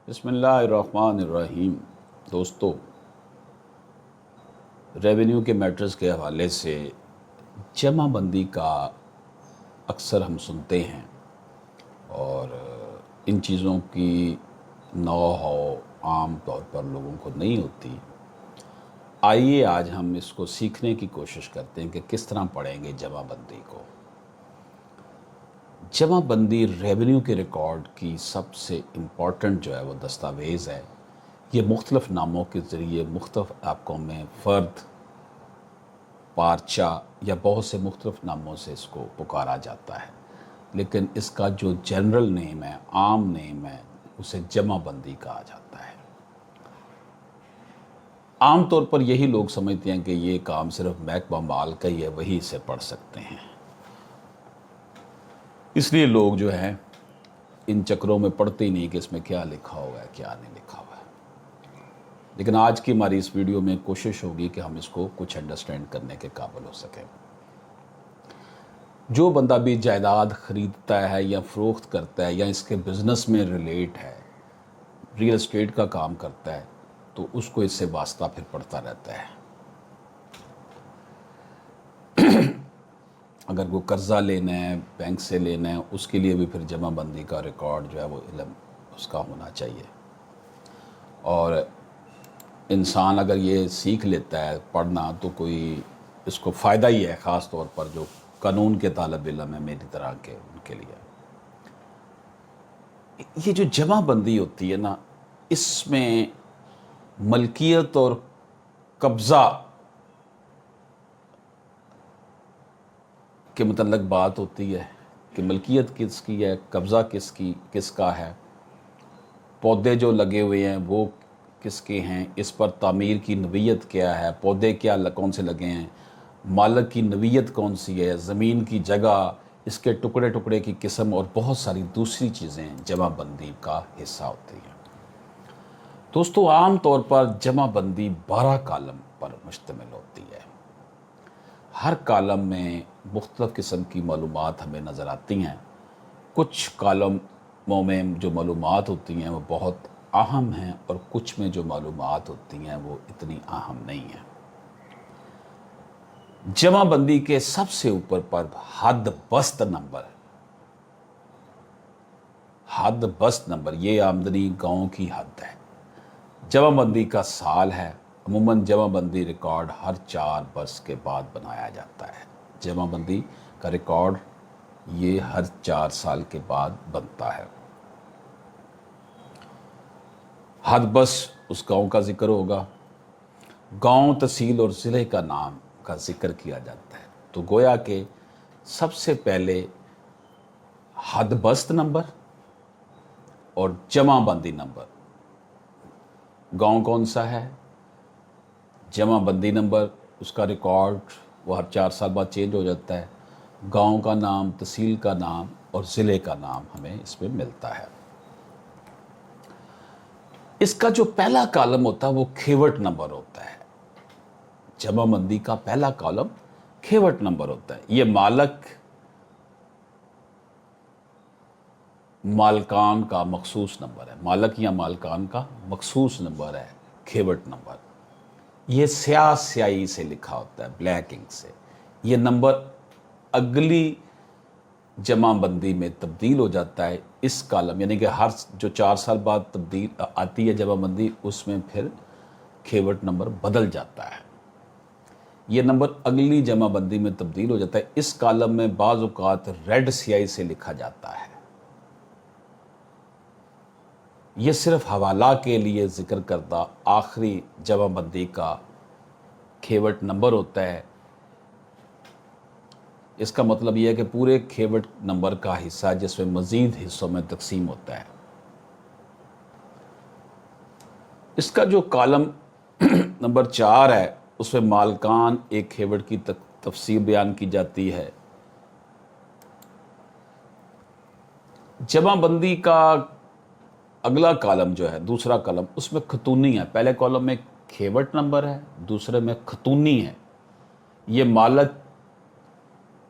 बिस्मिल्लाहिर्रहमानिर्रहीम। दोस्तों, रेवेन्यू के मैटर्स के हवाले से जमा बंदी का अक्सर हम सुनते हैं और इन चीज़ों की नौ हो आम तौर पर लोगों को नहीं होती। आइए आज हम इसको सीखने की कोशिश करते हैं कि किस तरह पढ़ेंगे जमा बंदी को। जमा बंदी रेवेन्यू के रिकॉर्ड की सबसे इम्पॉर्टेंट जो है वो दस्तावेज़ है। ये मुख्तलिफ नामों के ज़रिए मुख्तलिफ इलाक़ों में फ़र्द, पार्चा या बहुत से मुख्तलिफ नामों से इसको पुकारा जाता है, लेकिन इसका जो जनरल नेम है, आम नेम है, उसे जमा बंदी कहा जाता है। आम तौर पर यही लोग समझते हैं कि ये काम सिर्फ महकमा माल का ही है, वही इसे पढ़ सकते हैं। इसलिए लोग जो हैं इन चक्रों में पढ़ते ही नहीं कि इसमें क्या लिखा हुआ है, क्या नहीं लिखा हुआ है। लेकिन आज की हमारी इस वीडियो में कोशिश होगी कि हम इसको कुछ अंडरस्टैंड करने के काबिल हो सकें। जो बंदा भी जायदाद ख़रीदता है या फ़रोख्त करता है या इसके बिज़नेस में रिलेट है, रियल एस्टेट का काम करता है, तो उसको इससे वास्ता फिर पड़ता रहता है। अगर वो कर्ज़ा लेना है, बैंक से लेना है, उसके लिए भी फिर जमा बंदी का रिकॉर्ड जो है वो इल्म उसका होना चाहिए। और इंसान अगर ये सीख लेता है पढ़ना तो कोई इसको फ़ायदा ही है, ख़ास तौर पर जो कानून के तालिब इल्म है मेरी तरह के, उनके लिए। ये जो जमा बंदी होती है ना, इसमें मलकियत और कब्ज़ा के मतलब बात होती है कि मलकियत किसकी है, कब्ज़ा किसका है, पौधे जो लगे हुए हैं वो किसके हैं, इस पर तामीर की नवीयत क्या है, पौधे कौन से लगे हैं, मालिक की नवीयत कौन सी है, ज़मीन की जगह, इसके टुकड़े टुकड़े की किस्म और बहुत सारी दूसरी चीज़ें जमा बंदी का हिस्सा होती हैं। दोस्तों, आम तौर पर जमा बंदी 12 कालम पर मुश्तमिल होती है। हर कालम में मुख्तलिफ़ किस्म की मालूमात हमें नज़र आती हैं। कुछ कालमों में जो मालूमात होती हैं वो बहुत अहम हैं और कुछ में जो मालूमात होती हैं वो इतनी अहम नहीं हैं। जमा बंदी के सबसे ऊपर पर हद बस्त नंबर, ये आमदनी गाँव की हद है। जमा बंदी का साल है। अमूमन जमा बंदी रिकॉर्ड हर 4 बरस के बाद बनाया जाता है। जमा बंदी का रिकॉर्ड ये हर 4 साल के बाद बनता है। हद बस उस गांव का जिक्र होगा, गांव, तहसील और ज़िले का नाम का जिक्र किया जाता है। तो गोया के सबसे पहले हद बस्त नंबर और जमा बंदी नंबर। गांव कौन सा है, जमा बंदी नंबर, उसका रिकॉर्ड वो हर 4 साल बाद चेंज हो जाता है। गांव का नाम, तहसील का नाम और ज़िले का नाम हमें इसमें मिलता है। इसका जो पहला कॉलम होता है वो खेवट नंबर होता है। जमा बंदी का पहला कॉलम खेवट नंबर होता है। ये मालकान का मखसूस नंबर है। मालक या मालकान का मखसूस नंबर है खेवट नंबर। ये स्याही से लिखा होता है, ब्लैक इंक से। ये नंबर अगली जमा बंदी में तब्दील हो जाता है। इस कॉलम यानी कि हर जो 4 साल बाद तब्दील आती है जमा बंदी, उसमें फिर खेवट नंबर बदल जाता है। ये नंबर अगली जमा बंदी में तब्दील हो जाता है। इस कॉलम में बाज़ औक़ात रेड स्याही से लिखा जाता है। ये सिर्फ हवाला के लिए ज़िक्र करदा आखिरी जमा बंदी का खेवट नंबर होता है। इसका मतलब यह है कि पूरे खेवट नंबर का हिस्सा जिसमें मज़ीद हिस्सों में तकसीम होता है। इसका जो कॉलम नंबर 4 है उसमें मालकान एक खेवट की तफसीर बयान की जाती है। जमा बंदी का अगला कॉलम जो है, दूसरा कॉलम, उसमें खतूनी है। पहले कॉलम में खेवट नंबर है, दूसरे में खतूनी है। ये मालिक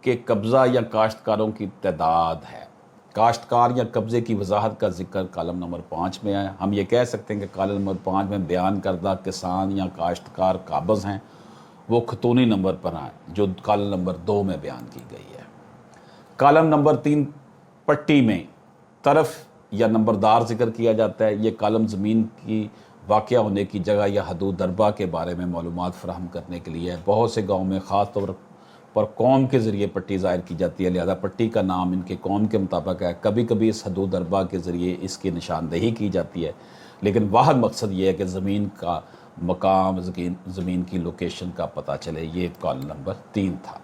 के कब्ज़ा या काश्तकारों की तादाद है। کاشتکار یا قبضے کی وضاحت کا ذکر کالم نمبر 5 میں ہے. ہم یہ کہہ سکتے ہیں کہ کالم نمبر 5 میں بیان کردہ کسان یا کاشتکار قابض ہیں وہ خطونی نمبر پر ہیں جو کالم نمبر 2 میں بیان کی گئی ہے. کالم نمبر 3 پٹی میں طرف یا نمبردار ذکر کیا جاتا ہے. یہ کالم زمین کی واقع ہونے کی جگہ یا حدود دربہ کے بارے میں معلومات فراہم کرنے کے لیے ہے. بہت سے گاؤں میں خاص طور پر قوم کے ذریعے پٹی ظاہر کی جاتی ہے، لہذا پٹی کا نام ان کے قوم کے مطابق ہے. کبھی کبھی اس حدود دربہ کے ذریعے اس کی نشاندہی کی جاتی ہے، لیکن واحد مقصد یہ ہے کہ زمین کا مقام، زمین کی لوکیشن کا پتہ چلے. یہ کالم نمبر 3 تھا.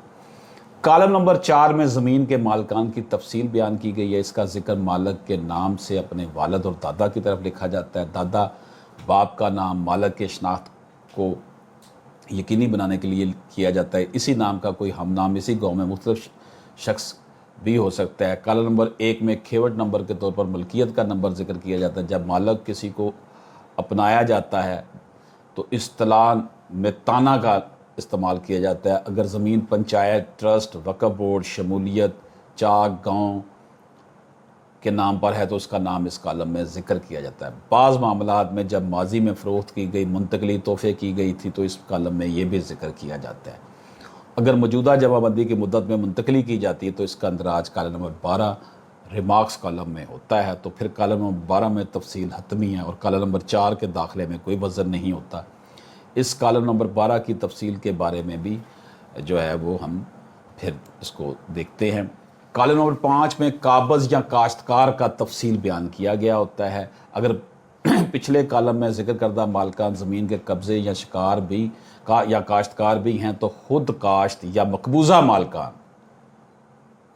کالم نمبر 4 میں زمین کے مالکان کی تفصیل بیان کی گئی ہے. اس کا ذکر مالک کے نام سے اپنے والد اور دادا کی طرف لکھا جاتا ہے. دادا باپ کا نام مالک کے شناخت کو یقینی بنانے کے لیے کیا جاتا ہے. اسی نام کا کوئی ہم نام اسی گاؤں میں مختلف شخص بھی ہو سکتا ہے. کالم نمبر 1 میں کھیوٹ نمبر کے طور پر ملکیت کا نمبر ذکر کیا جاتا ہے. جب مالک کسی کو اپنایا جاتا ہے تو اصطلاح میں تانا کا استعمال کیا جاتا ہے. اگر زمین پنچایت، ٹرسٹ، وقف بورڈ، شمولیت، چاک، گاؤں کے نام پر ہے تو اس کا نام اس کالم میں ذکر کیا جاتا ہے. بعض معاملات میں جب ماضی میں فروخت کی گئی منتقلی تحفے کی گئی تھی تو اس کالم میں یہ بھی ذکر کیا جاتا ہے. اگر موجودہ جمع بندی کی مدت میں منتقلی کی جاتی ہے تو اس کا اندراج کالم نمبر 12 ریمارکس کالم میں ہوتا ہے. تو پھر کالم نمبر 12 میں تفصیل حتمی ہے اور کالم نمبر 4 کے داخلے میں کوئی وزن نہیں ہوتا. اس کالم نمبر 12 کی تفصیل کے بارے میں بھی جو ہے وہ ہم پھر اس کو دیکھتے ہیں. کالم نمبر 5 میں قابض یا کاشتکار کا تفصیل بیان کیا گیا ہوتا ہے. اگر پچھلے کالم میں ذکر کردہ مالکان زمین کے قبضے یا شکار بھی یا کاشتکار بھی ہیں تو خود کاشت یا مقبوضہ مالکان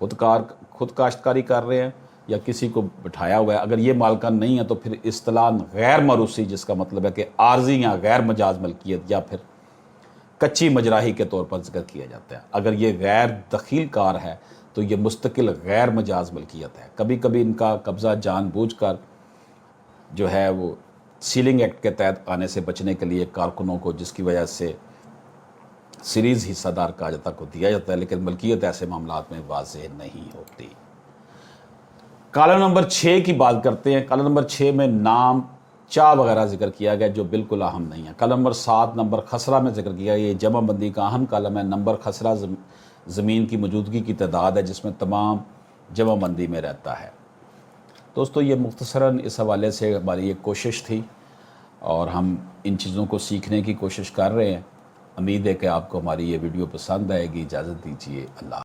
خود کاشتکاری کر رہے ہیں یا کسی کو بٹھایا ہوا ہے. اگر یہ مالکان نہیں ہیں تو پھر اصطلاح غیر موروثی، جس کا مطلب ہے کہ عارضی یا غیر مجاز ملکیت یا پھر کچی مجراحی کے طور پر ذکر کیا جاتا ہے. اگر یہ غیر دخیل کار ہے تو یہ مستقل غیر مجاز ملکیت ہے. کبھی کبھی ان کا قبضہ جان بوجھ کر جو ہے وہ سیلنگ ایکٹ کے تحت آنے سے بچنے کے لیے کارکنوں کو، جس کی وجہ سے سیریز حصہ دار کہا جاتا کو دیا جاتا ہے، لیکن ملکیت ایسے معاملات میں واضح نہیں ہوتی. کالم نمبر 6 کی بات کرتے ہیں. کالم نمبر 6 میں نام، چاہ وغیرہ ذکر کیا گیا جو بالکل اہم نہیں ہے. کالم نمبر 7 نمبر خسرہ میں ذکر کیا گیا. یہ جمع بندی کا اہم کالم ہے. نمبر خسرہ زمین کی موجودگی کی تعداد ہے جس میں تمام جمع بندی میں رہتا ہے. دوستو یہ مختصراً اس حوالے سے ہماری ایک کوشش تھی اور ہم ان چیزوں کو سیکھنے کی کوشش کر رہے ہیں. امید ہے کہ آپ کو ہماری یہ ویڈیو پسند آئے گی. اجازت دیجیے. اللہ